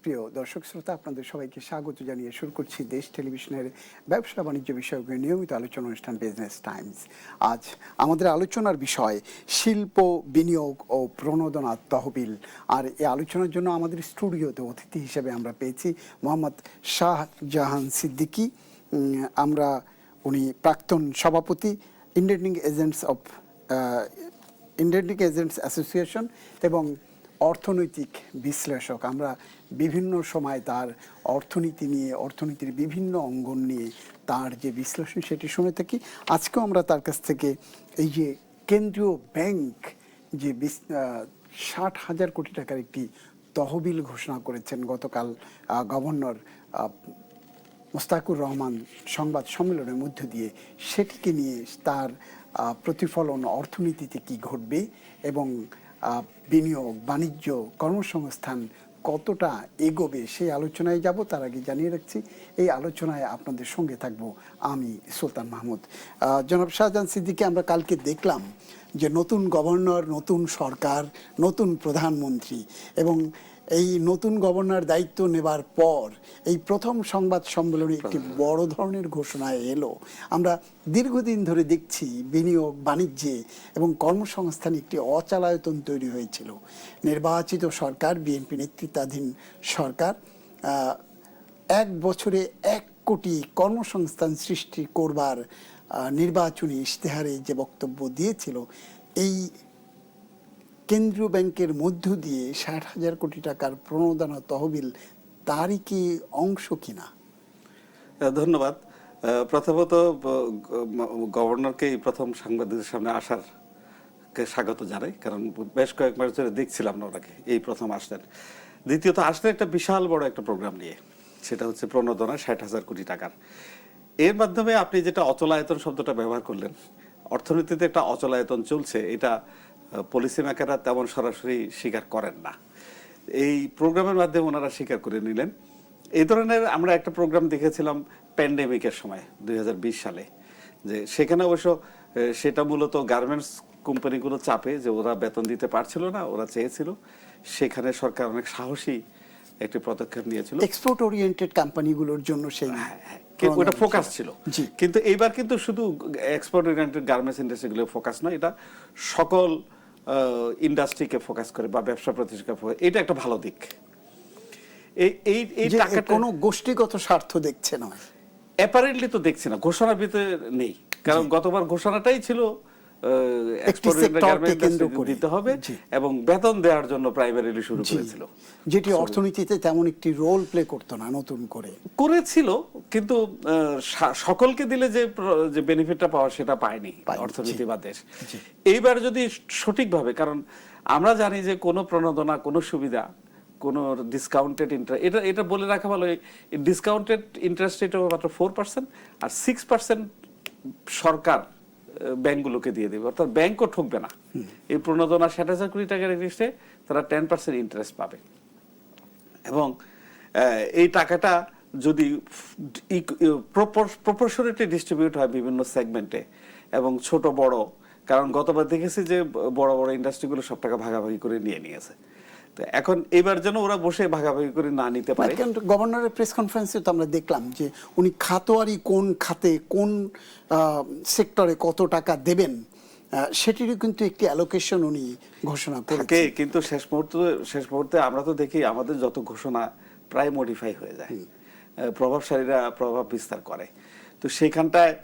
প্রিয় দর্শক শ্রোতা, আপনাদের সবাইকে স্বাগত জানিয়ে শুরু করছি দেশ টেলিভিশনের ব্যবসা বাণিজ্য বিষয়ক নিয়মিত আলোচনা অনুষ্ঠান বিজনেস টাইমস। আজ আমাদের আলোচনার বিষয় শিল্প বিনিয়োগ ও প্রণোদনা তহবিল। আর এই আলোচনার জন্য আমাদের স্টুডিওতে অতিথি হিসেবে আমরা পেয়েছি মোহাম্মদ শাহজাহান সিদ্দিকী। উনি প্রাক্তন সভাপতি ইন্ডিয়ান এজেন্টস অ্যাসোসিয়েশন এবং অর্থনৈতিক বিশ্লেষক। আমরা বিভিন্ন সময় তার অর্থনীতি নিয়ে, অর্থনীতির বিভিন্ন অঙ্গন নিয়ে তার যে বিশ্লেষণ সেটি শুনে থাকি। আজকেও আমরা তার কাছ থেকে এই যে কেন্দ্রীয় ব্যাংক যে 60,000 কোটি টাকার একটি তহবিল ঘোষণা করেছেন গতকাল গভর্নর মোস্তাকুর রহমান সংবাদ সম্মেলনের মধ্য দিয়ে, সেটিকে নিয়ে তার প্রতিফলন অর্থনীতিতে কি ঘটবে এবং বিনিয়োগ, বাণিজ্য, কর্মসংস্থান কতটা এগোবে সেই আলোচনায় যাব। তার আগে জানিয়ে রাখছি এই আলোচনায় আপনাদের সঙ্গে থাকব আমি সুলতান মাহমুদ। জনাব শাহজাহান সিদ্দিকী, আমরা কালকে দেখলাম যে নতুন গভর্নর, নতুন সরকার, নতুন প্রধানমন্ত্রী এবং এই নতুন গভর্নর দায়িত্ব নেবার পর এই প্রথম সংবাদ সম্মেলনে একটি বড় ধরনের ঘোষণা এলো। আমরা দীর্ঘদিন ধরে দেখছি বিনিয়োগ, বাণিজ্যে এবং কর্মসংস্থানে একটি অচলায়তন তৈরি হয়েছিল। নির্বাচিত সরকার, বিএনপি নেতৃত্বাধীন সরকার 1 বছরে 1 কোটি কর্মসংস্থান সৃষ্টি করবার নির্বাচনী ইশতেহারে যে বক্তব্য দিয়েছিল, এই কেন্দ্রীয় ব্যাংকের মধ্য দিয়ে 60,000 কোটি টাকার প্রণোদনা তহবিল তারই কি অংশ কিনা? ধন্যবাদ। প্রথমত গভর্নরকে এই প্রথম সাংবাদিকদের সামনে আসার স্বাগত জানাই, কারণ বেশ কয়েক মাস ধরে দেখছিলাম না ওনাকে, এই প্রথম আসলেন। দ্বিতীয়ত আসলে একটা বিশাল বড় একটা প্রোগ্রাম নিয়ে, সেটা হচ্ছে প্রণোদনা 60,000 কোটি টাকার। এর মাধ্যমে আপনি যেটা অচলায়তন শব্দটা ব্যবহার করলেন, অর্থনীতিতে একটা অচলায়তন চলছে, এটা পলিসি মেকাররা তেমন সরাসরি স্বীকার করেন না। এই প্রোগ্রামের মাধ্যমে ওনারা স্বীকার করে নিলেন। এই ধরনের আমরা একটা প্রোগ্রাম দেখেছিলাম প্যান্ডেমিকের সময় 2020 সালে, যে সেখানে অবশ্য সেটা মূলত গার্মেন্টস কোম্পানিগুলো চাপে যে ওরা বেতন দিতে পারছিল না, ওরা চেয়েছিল, সেখানে সরকার অনেক সাহসী একটি পদক্ষেপ নিয়েছিল। এক্সপোর্ট ওরিয়েন্টেড কোম্পানিগুলোর জন্য সেই ওটা ফোকাস ছিল। কিন্তু এইবার কিন্তু শুধু এক্সপোর্ট ওরিয়েন্টেড গার্মেন্টস ইন্ডাস্ট্রিগুলো ফোকাস নয়, এটা সকল ইন্ডাস্ট্রিকে ফোকাস করে বা ব্যবসা প্রতিষ্ঠানকে ফোকাস। এটা একটা ভালো দিক। এই টাকাটা কোনো গোষ্ঠীগত স্বার্থ দেখছে না, অ্যাপারেন্টলি তো দেখছি না, ঘোষণার ভিতরে নেই। কারণ গতবার ঘোষণাটাই ছিল এক্সপোর্ট দিতে হবে এবং বেতন দেওয়ার জন্য প্রাইমারিলি শুরু করেছিল, যেটি অর্থনীতিতে তেমন একটি রোল প্লে করতো না, নতুন করেছিল। কিন্তু সকলকে দিলে যে বেনিফিটটা পাওয়া সেটা পায়নি অর্থনীতি বা দেশ। এইবার যদি সঠিকভাবে, কারণ আমরা জানি যে কোনো প্রণোদনা, কোনো সুবিধা, কোনো ডিসকাউন্টেড ইন্টারেস্ট, এটা বলে রাখা ভালো, ডিসকাউন্টেড ইন্টারেস্ট রেট মাত্র 4% আর 6% সরকার ব্যাংকগুলোকে দিয়ে দেবে, অর্থাৎ ব্যাংকও ঠকবে না। এই প্রণোদনা 60,000 কোটি টাকার এগেইনস্টে তারা 10% ইন্টারেস্ট পাবে এবং এই টাকাটা যদি প্রপোর্শনেটলি ডিস্ট্রিবিউট হয় বিভিন্ন সেগমেন্টে এবং ছোট বড়, কারণ গতবার দেখেছি যে বড় বড় ইন্ডাস্ট্রিগুলো সব টাকা ভাগাভাগি করে নিয়েছে। এখন এবার যেন ওরা বসে ভাগাভাগি করে না নিতে পারে। গভর্নরের প্রেস কনফারেন্সে তো আমরা দেখলাম যে উনি খাতোয়ারি কোন খাতে, কোন সেক্টরে কত টাকা দেবেন সেটিরও কিন্তু একটি অ্যালোকেশন উনি ঘোষণা থাকে। কিন্তু শেষ মুহূর্তে আমরা তো দেখি আমাদের যত ঘোষণা প্রায় মডিফাই হয়ে যায়, প্রভাবশালীরা প্রভাব বিস্তার করে। তো সেখানটায়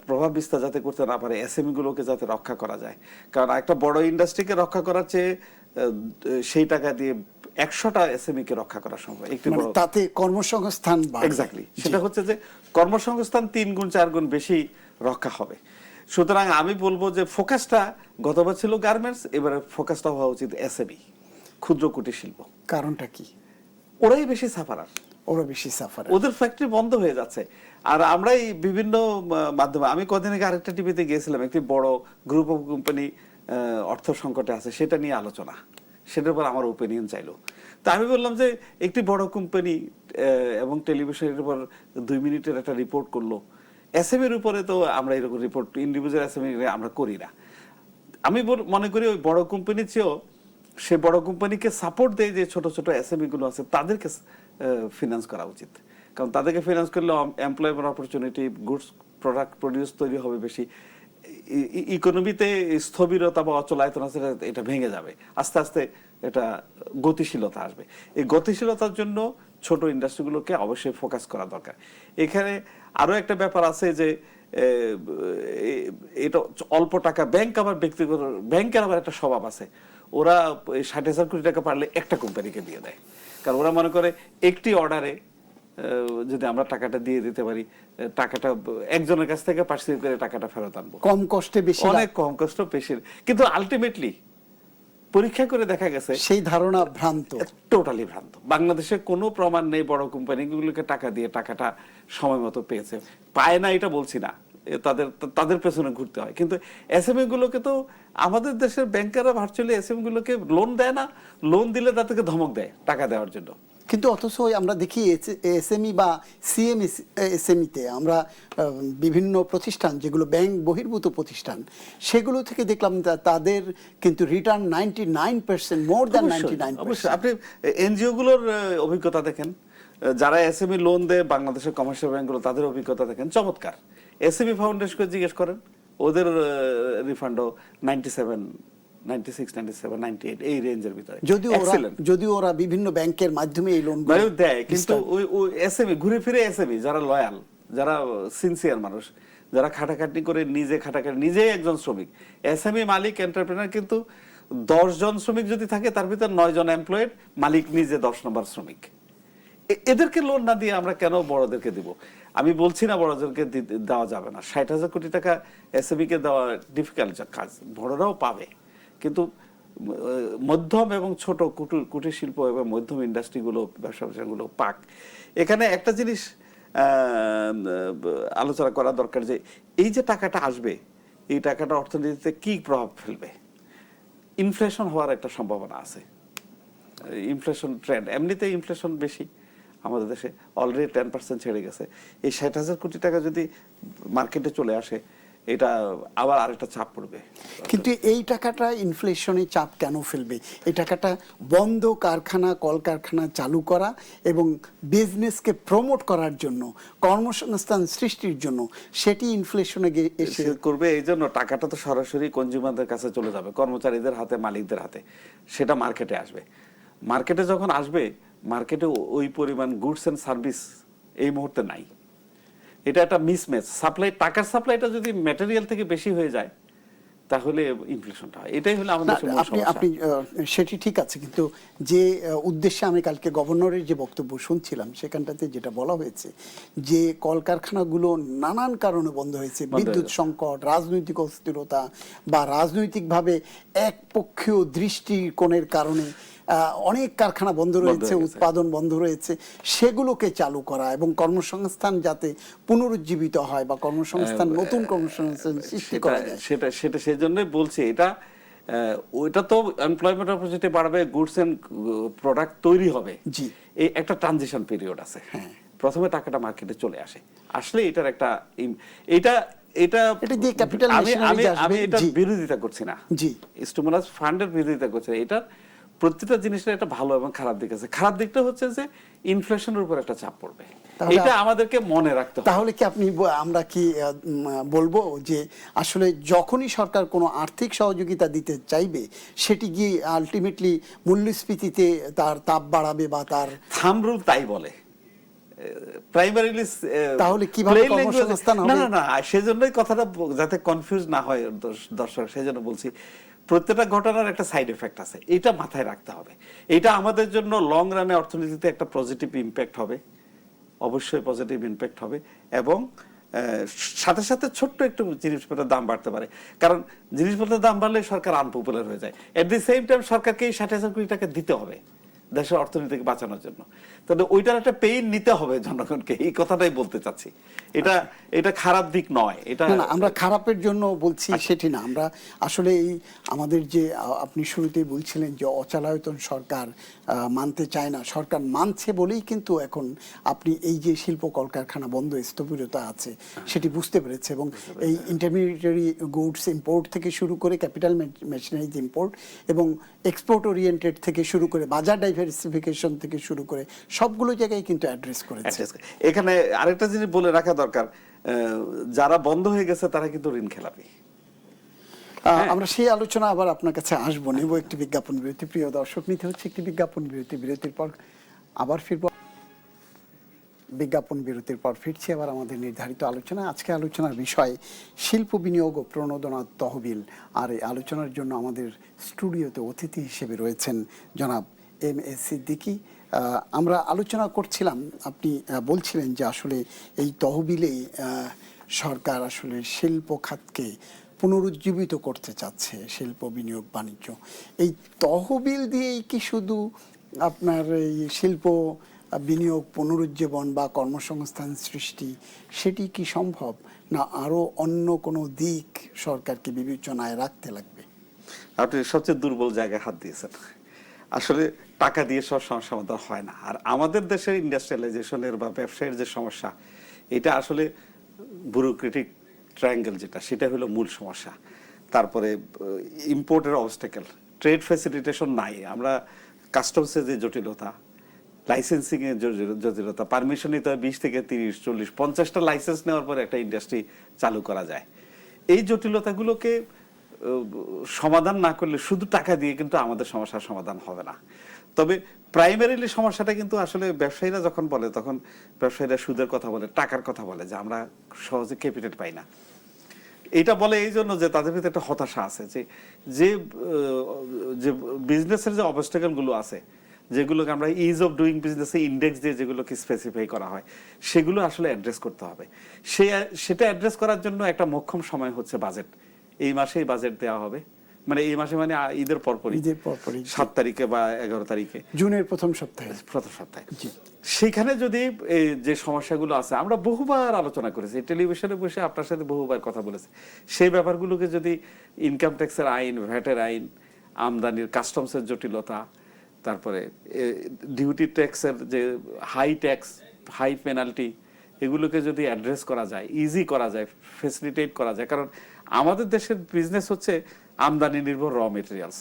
প্রভাব বিস্তার যাতে করতে না পারে, এসএমই গুলোকে যাতে রক্ষা করা যায়। কারণ একটা বড় ইন্ডাস্ট্রিকে রক্ষা করার চেয়ে সেই টাকা দিয়ে 100টা এসএমই কে রক্ষা করা সম্ভব। একটু বড়, তাতে কর্মসংস্থান এক্স্যাক্টলি সেটা হচ্ছে যে কর্মসংস্থান 3 গুণ 4 গুণ বেশি রক্ষা হবে। সুতরাং আমি বলবো যে ফোকাসটা গতবার ছিল গার্মেন্টস, এবারে ফোকাসটা হওয়া উচিত এসএমই, ক্ষুদ্র কুটির শিল্প। কারণটা কি? ওরা বেশি সাফারার, ওদের ফ্যাক্টরি বন্ধ হয়ে যাচ্ছে। আর আমরা এই বিভিন্ন মাধ্যমে, আমি কদিন আগে আরেকটা টিভিতে গিয়েছিলাম, একটি বড় গ্রুপ অফ কোম্পানি অর্থ সংকটে আছে, সেটা নিয়ে আলোচনা, সেটার উপর আমার ওপিনিয়ন চাইলো। তা আমি বললাম যে একটি বড় কোম্পানি এবং টেলিভিশনের উপর 2 মিনিটের একটা রিপোর্ট করলো, এসএমইর উপরে তো আমরা এরকম রিপোর্ট ইন্ডিভিজুয়াল এসএমই আমরা করি না। আমি মনে করি ওই বড় কোম্পানির চেয়েও সে বড় কোম্পানিকে সাপোর্ট দেয় যে ছোট ছোট এসএমই গুলো আছে তাদেরকে ফিনান্স করা উচিত, কারণ তাদেরকে ফিনান্স করলে employment opportunity, goods product produce তৈরি হবে বেশি, ইকোনমিতে স্থবিরতা বা অচলায়তন আছে এটা ভেঙে যাবে, আস্তে আস্তে এটা গতিশীলতা আসবে। এই গতিশীলতার জন্য ছোট ইন্ডাস্ট্রিগুলোকে অবশ্যই ফোকাস করা দরকার। এখানে আরো একটা ব্যাপার আছে যে এটা অল্প টাকা, ব্যাংক আবার ব্যক্তিগত ব্যাংকের আবার একটা স্বভাব আছে, ওরা 60,000 কোটি টাকা পারলে একটা কোম্পানিকে দিয়ে দেয়, কারণ ওরা মনে করে একটি অর্ডারে যদি আমরা টাকাটা দিয়ে দিতে পারি, টাকাটা একজনের কাছ থেকে পার্সিভ করে টাকাটা ফেরত আনবো, কম কষ্টে বেশি, অনেক কম কষ্ট বেশি। কিন্তু আলটিমেটলি পরীক্ষা করে দেখা গেছে সেই ধারণা ভ্রান্ত, টোটালি ভ্রান্ত। বাংলাদেশে কোনো প্রমাণ নেই বড় কোম্পানিগুলোকে টাকা দিয়ে টাকাটা সময় মতো পেয়েছে, পায় না এটা বলছি না, তাদের পেছনে ঘুরতে হয়। কিন্তু এসএমই গুলোকে তো আমাদের দেশের ব্যাংকাররা ভার্চুয়ালি এসএমই গুলোকে লোন দেয় না, লোন দিলে তাদেরকে ধমক দেয় টাকা দেওয়ার জন্য। কিন্তু অথচ আমরা দেখি এসএমই বা সিএমএসএমইতে আমরা বিভিন্ন প্রতিষ্ঠান যেগুলো ব্যাংক বহির্ভূত প্রতিষ্ঠান, সেগুলো থেকে দেখলাম তাদের কিন্তু রিটার্ন 99%, মোর দ্যান 99%। অবশ্যই আপনি এনজিও গুলোর অভিজ্ঞতা দেখেন, যারা এসএমই লোন দেয় বাংলাদেশের কমার্শিয়াল ব্যাংকগুলো, তাদের অভিজ্ঞতা দেখেন চমৎকার। এসএমই ফাউন্ডেশনকে জিজ্ঞেস করেন, ওদের রিফান্ডও 97, 96, 97, 98 এই রেঞ্জের ভিতরে। যদিও ওরা বিভিন্ন ব্যাংকের মাধ্যমে এই লোন দেয়, কিন্তু ওই এসএমই ঘুরে ফিরে এসএমই যারা লয়াল, যারা সিনসিয়ার মানুষ, যারা খাটাখাটি করে নিজেই একজন শ্রমিক, এসএমই মালিক এন্টারপ্রেনার, কিন্তু 10 জন শ্রমিক যদি থাকে তার ভিতর 9 জন এমপ্লয়েড, মালিক নিজে 10 নম্বর শ্রমিক। এদেরকে লোন না দিয়ে আমরা কেন বড়দেরকে দিব? আমি বলছি না বড়দেরকে দেওয়া যাবে না, 60,000 কোটি টাকা এসএমই কে দেওয়া ডিফিকাল্ট কাজ, বড়রাও পাবে, কিন্তু মধ্যম এবং ছোট কুটির শিল্প এবং মধ্যম ইন্ডাস্ট্রিগুলো, ব্যবসা প্রতিষ্ঠানগুলো পাক। এখানে একটা জিনিস আলোচনা করা দরকার যে এই যে টাকাটা আসবে, এই টাকাটা অর্থনীতিতে কি প্রভাব ফেলবে। ইনফ্লেশন হওয়ার একটা সম্ভাবনা আছে, ইনফ্লেশন ট্রেন্ড, এমনিতেই ইনফ্লেশন বেশি আমাদের দেশে, অলরেডি 10% ছেড়ে গেছে। এই 60,000 কোটি টাকা যদি মার্কেটে চলে আসে, এটা আবার আরেকটা চাপ পড়বে। কিন্তু এই টাকাটা ইনফ্লেশনে চাপ কেন ফেলবে? এই টাকাটা বন্ধ কারখানা, কলকারখানা চালু করা এবং বিজনেসকে প্রমোট করার জন্য, কর্মসংস্থান সৃষ্টির জন্য, সেটি ইনফ্লেশনে এসে করবে। এই জন্য টাকাটা তো সরাসরি কনজিউমারদের কাছে চলে যাবে, কর্মচারীদের হাতে, মালিকদের হাতে, সেটা মার্কেটে আসবে। মার্কেটে যখন আসবে, মার্কেটে ওই পরিমাণ গুডস এন্ড সার্ভিস এই মুহূর্তে নাই। এটা একটা মিসম্যাচ, সাপ্লাই, টাকার সাপ্লাইটা যদি ম্যাটেরিয়াল থেকে বেশি হয়ে যায় তাহলে ইনফ্লেশনটা হয়। এটাই হলো আমাদের সমস্যা। আপনি সেটি ঠিক আছে, কিন্তু যে উদ্দেশ্যে আমি কালকে গভর্নরের যে বক্তব্য শুনছিলাম, সেখানটাতে যেটা বলা হয়েছে যে কলকারখানাগুলো নানান কারণে বন্ধ হয়েছে, বিদ্যুৎ সংকট, রাজনৈতিক অস্থিরতা বা রাজনৈতিকভাবে একপক্ষীয় দৃষ্টিকোণের কারণে অনেক কারখানা বন্ধ রয়েছে, উৎপাদন বন্ধ রয়েছে, সেগুলোকে চালু করা এবং কর্মসংস্থান যাতে পুনরুজ্জীবিত হয় বা কর্মসংস্থান, নতুন কর্মসংস্থান সৃষ্টি করা যায়, সেটা সেই জন্যই বলছি। ওইটা তো এমপ্লয়মেন্ট অপরচুনিটি বাড়বে, গুডস এন্ড প্রোডাক্ট তৈরি হবে। জি, এই একটা ট্রানজিশন পিরিয়ড আছে। হ্যাঁ, প্রথমে টাকাটা মার্কেটে চলে আসলে এটার একটা আমি এটার বিরোধিতা করছি না, স্টিমুলাস ফান্ডের বিরোধিতা করছি না। এটার প্রত্যেকটা জিনিসের একটা ভালো এবং খারাপ দিক আছে। খারাপ দিকটা হচ্ছে যে ইনফ্লেশনের উপর একটা চাপ পড়বে, এটা আমাদেরকে মনে রাখতে হবে। তাহলে কি আমরা কি বলবো যে আসলে যখনই সরকার কোনো আর্থিক সহযোগিতা দিতে চাইবে, সেটি গিয়ে আলটিমেটলি মূল্যস্ফীতিতে তার তাপ বাড়াবে বা তার থাম্ব রুল তাই বলে। প্রাইমারিলি তাহলে কিভাবে কর্মসংস্থান হবে? না, সেজন্যই কথাটা যাতে কনফিউজ না হয় দর্শক, সেজন্য বলছি প্রত্যেকটা ঘটনার একটা সাইড এফেক্ট আছে, এটা মাথায় রাখতে হবে। এটা আমাদের জন্য লং রানে অর্থনীতিতে একটা পজিটিভ ইম্প্যাক্ট হবে, অবশ্যই পজিটিভ ইম্প্যাক্ট হবে, এবং সাথে সাথে ছোট্ট একটু জিনিসপত্রের দাম বাড়তে পারে, কারণ জিনিসপত্রের দাম বাড়লে সরকার আনপপুলার হয়ে যায়। এট দি সেম টাইম সরকারকে এই 60,000 কোটি টাকা দিতে হবে, দেশের অর্থনীতিকে বাঁচানোর জন্য। তাহলে ওইটার একটা পেইন নিতে হবে জনগণকে, এই কথাটাই বলতে চাচ্ছি। এটা খারাপ দিক নয়, এটা না, আমরা খারাপের জন্য বলছি সেটি না। আমরা আসলে এই আমাদের যে আপনি শুরুতেই বলছিলেন যে অচলায়তন সরকার মানতে চায় না, সরকার মানছে বলেই কিন্তু এখন আপনি এই যে শিল্প কলকারখানা বন্ধ স্থবিরতা আছে সেটি বুঝতে পেরেছে, এবং এই ইন্টারমিডিয়েটারি গুডস ইম্পোর্ট থেকে শুরু করে ক্যাপিটাল মেশিনারিজ ইম্পোর্ট এবং এক্সপোর্ট ওরিয়েন্টেড থেকে শুরু করে বাজার ডাইভার্সিফিকেশন থেকে শুরু করে সবগুলো জায়গায় কিন্তু অ্যাড্রেস করেছে। এখানে আরেকটা জিনিস বলে রাখা দরকার, যারা বন্ধ হয়ে গেছে তারা কিন্তু ঋণ খেলাপি। আমরা সেই আলোচনা আবার আপনার কাছে আসবো, নেব একটি বিজ্ঞাপন বিরতি। প্রিয় দর্শক, নিতে হচ্ছে একটি বিজ্ঞাপন বিরতি। বিরতির পর আবার ফিরবো। বিজ্ঞাপন বিরতির পর ফিরছি আবার আমাদের নির্ধারিত আলোচনা। আজকে আলোচনার বিষয় শিল্প বিনিয়োগ ও প্রণোদনা তহবিল। আর এই আলোচনার জন্য আমাদের স্টুডিওতে অতিথি হিসেবে রয়েছেন জনাব এম এ সিদ্দিকী। আমরা আলোচনা করছিলাম, আপনি বলছিলেন যে আসলে এই তহবিলে সরকার আসলে শিল্প খাতকে পুনরুজ্জীবিত করতে চাচ্ছে, শিল্প বিনিয়োগ বাণিজ্য। এই তহবিল দিয়েই কি শুধু আপনার এই শিল্প বিনিয়োগ পুনরুজ্জীবন বা কর্মসংস্থান সৃষ্টি সেটি কি সম্ভব, না আরো অন্য কোনো দিক সরকারকে বিবেচনায় রাখতে লাগবে? আপনি সবচেয়ে দুর্বল জায়গায় হাত দিয়েছেন। আসলে টাকা দিয়ে সব সমস্যা সমাধান হয় না। আর আমাদের দেশের ইন্ডাস্ট্রিয়ালাইজেশনের বা ব্যবসায়ের যে সমস্যা, এটা আসলে ব্যুরোক্রেটিক ট্রায়াঙ্গেল যেটা, সেটা হলো মূল সমস্যা। তারপরে ইম্পোর্টের অবস্টেকেল, ট্রেড ফ্যাসিলিটেশন নাই। আমরা কাস্টমসের যে জটিলতা, লাইসেন্সিং এর জটিলতা, পারমিশন নিতে হয় 20 থেকে 30, 40, 50টা লাইসেন্স নেওয়ার পরে একটা ইন্ডাস্ট্রি চালু করা যায়। এই জটিলতাগুলোকে সমাধান না করলে শুধু টাকা দিয়ে কিন্তু আমাদের সমস্যার সমাধান হবে না। তবে প্রাইমারিলি সমস্যাটা কিন্তু আসলে ব্যবসায়ীরা যখন বলে, তখন ব্যবসায়ীরা সুদের কথা বলে, টাকার কথা বলে, যে আমরা সহজে ক্যাপিটাল পাই না। এটা বলে এই জন্য যে তাদের ভিতরে একটা হতাশা আছে, যে বিজনেসের যে অবস্টাকেল গুলো আছে, যেগুলোকে আমরা ইজ অফ ডুইং বিজনেসে ইন্ডেক্স দিয়ে যেগুলোকে স্পেসিফাই করা হয়, সেগুলো আসলে অ্যাড্রেস করতে হবে। সেটা অ্যাড্রেস করার জন্য একটা মোক্ষম সময় হচ্ছে বাজেট। এই মাসেই বাজেট দেওয়া হবে, মানে এই মাসে, মানে ঈদের পরপরই, 7 তারিখে বা 11 তারিখে, জুনের প্রথম সপ্তাহে। সেখানে যদি যে সমস্যাগুলো আছে, আমরা বহুবার আলোচনা করেছি, টেলিভিশনে বসে আপনার সাথে বহুবার কথা বলেছি, সেই ব্যাপারগুলোকে যদি ইনকাম ট্যাক্সের আইন, ভ্যাটের আইন, আমদানির কাস্টমসের জটিলতা, তারপরে ডিউটি ট্যাক্সের যে হাই ট্যাক্স, হাই পেনাল্টি, এগুলোকে যদি অ্যাড্রেস করা যায়, ইজি করা যায়, ফেসিলিটেট করা যায়। কারণ আমাদের দেশের বিজনেস হচ্ছে আমদানি নির্ভর র মেটেরিয়ালস।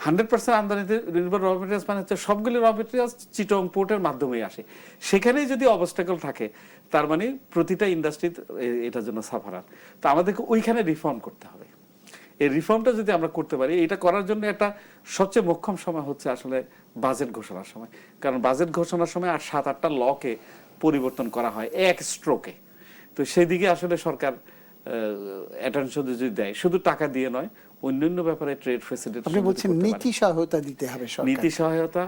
100% আমদানি নির্ভর র মেটেরিয়ালস মানে হচ্ছে সবগুলি র মেটেরিয়ালস চিটং পোর্টের মাধ্যমেই আসে। সেখানেই যদি অবস্টাকল থাকে, তার মানে প্রতিটা ইন্ডাস্ট্রি এটার জন্য সাফারার। তো আমাদেরকে ওইখানে রিফর্ম করতে হবে। এই রিফর্মটা যদি আমরা করতে পারি, এটা করার জন্য একটা সবচেয়ে মোক্ষম সময় হচ্ছে আসলে বাজেট ঘোষণার সময়। কারণ বাজেট ঘোষণার সময় 7-8টা লকে পরিবর্তন করা হয় এক স্ট্রোকে। তো সেই দিকে আসলে সরকার অ্যাটেনশন যদি দেয়, শুধু টাকা দিয়ে নয়, অন্যান্য ব্যাপারে ট্রেড ফ্যাসিলিটি। আপনি বলছেন নীতি সহায়তা দিতে হবে সরকার। নীতি সহায়তা,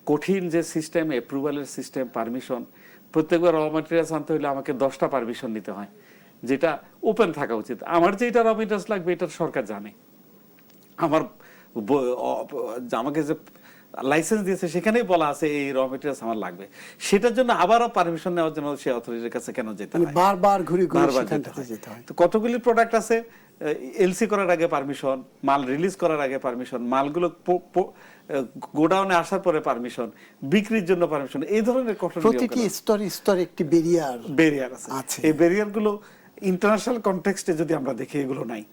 কঠিন যে সিস্টেম, অ্যাপ্রুভালের সিস্টেম, পারমিশন, প্রত্যেকবার র ম্যাটেরিয়ালস আনতে হলে আমাকে 10টা পারমিশন নিতে হয়, যেটা ওপেন থাকা উচিত। আমার যেটা র মেটেরিয়ালস লাগবে এটা সরকার জানে। আমাকে যে লাইসেন্স দিয়েছে সেখানেই বলা আছে এই র মেটেরিয়ালস আমার লাগবে, সেটার জন্য আবারও পারমিশন নেওয়ার জন্য সেই অথরিটির কাছে কেন যেতে হয়, বারবার ঘুরে যেতে হয়। তো কতগুলি প্রোডাক্ট আছে, এলসি করার আগে পারমিশন, মাল রিলিজ করার আগে পারমিশন, মালগুলো গোডাউনে আসার পরে পারমিশন, বিক্রির জন্য পারমিশন, এই ধরনের কঠোর প্রতিটি স্তরে একটি ব্যারিয়ার আছে। এই ব্যারিয়ারগুলো ইন্টারন্যাশনাল কনটেক্সটে যদি আমরা দেখি এগুলো নাই,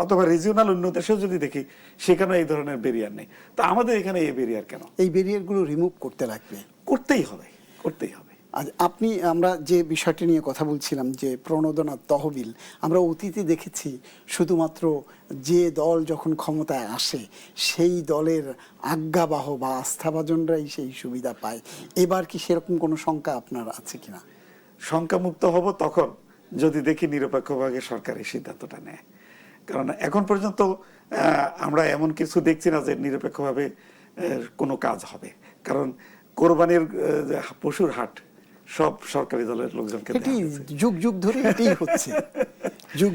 অথবা রিজিওনাল অন্য দেশেও যদি দেখি সেখানে এই ধরনের ব্যারিয়ার নেই। তো আমাদের এখানে এই ব্যারিয়ার কেন? এই ব্যারিয়ারগুলো রিমুভ করতে লাগবে, করতেই হবে। আমরা যে বিষয়টি নিয়ে কথা বলছিলাম, যে প্রণোদনা তহবিল, আমরা অতীতে দেখেছি শুধুমাত্র যে দল যখন ক্ষমতায় আসে সেই দলের আজ্ঞাবাহ বা আস্থাভাজনরাই সেই সুবিধা পায়। এবার কি সেরকম কোনো শঙ্কা আপনার আছে কিনা? শঙ্কামুক্ত হব তখন যদি দেখি নিরপেক্ষভাবে সরকার এই সিদ্ধান্তটা নেয়। কারণ এখন পর্যন্ত আমরা এমন কিছু দেখছি না যে নিরপেক্ষভাবে কোনো কাজ হবে। কারণ কোরবানির পশুর হাট সব সরকারি দলের লোকজনকে যুগ ধরে এটাই হচ্ছে,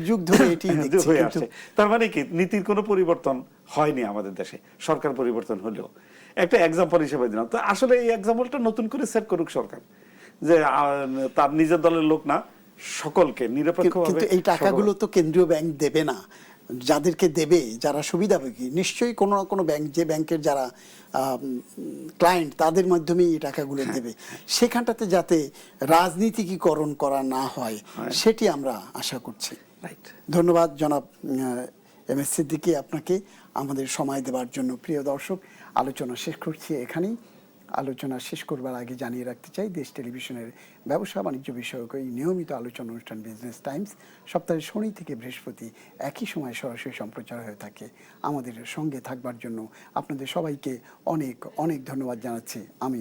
যুগ ধরে এটাই হয়ে আসছে। তার মানে কি, নীতির কোনো পরিবর্তন হয়নি আমাদের দেশে, সরকার পরিবর্তন হলেও একটা এক্সাম্পল হিসেবে দিলাম। তো আসলে এই এক্সাম্পলটা নতুন করে সেট করুক সরকার, যে তার নিজের দলের লোক না, সকলকে নিরপেক্ষভাবে। কিন্তু এই টাকাগুলো তো কেন্দ্রীয় ব্যাংক দেবে না, যাদেরকে দেবে, যারা সুবিধাভোগী, নিশ্চয়ই কোনো না কোনো ব্যাংক, যে ব্যাংকের যারা ক্লায়েন্ট, তাদের মাধ্যমেই এই টাকাগুলো দেবে। সেখানটাতে যাতে রাজনীতিকীকরণ করা না হয় সেটি আমরা আশা করছি। রাইট। ধন্যবাদ জনাব এম এস সিদ্দিকী, আপনাকে আমাদের সময় দেওয়ার জন্য। প্রিয় দর্শক, আলোচনা শেষ করছি এখানেই। আলোচনা শেষ করবার আগে জানিয়ে রাখতে চাই, দেশ টেলিভিশনের ব্যবসা বাণিজ্য বিষয়ক এই নিয়মিত আলোচনা অনুষ্ঠান বিজনেস টাইমস সপ্তাহে শনি থেকে বৃহস্পতি একই সময় সরাসরি সম্প্রচার হয়ে থাকে। আমাদের সঙ্গে থাকবার জন্য আপনাদের সবাইকে অনেক অনেক ধন্যবাদ জানাচ্ছি। আমি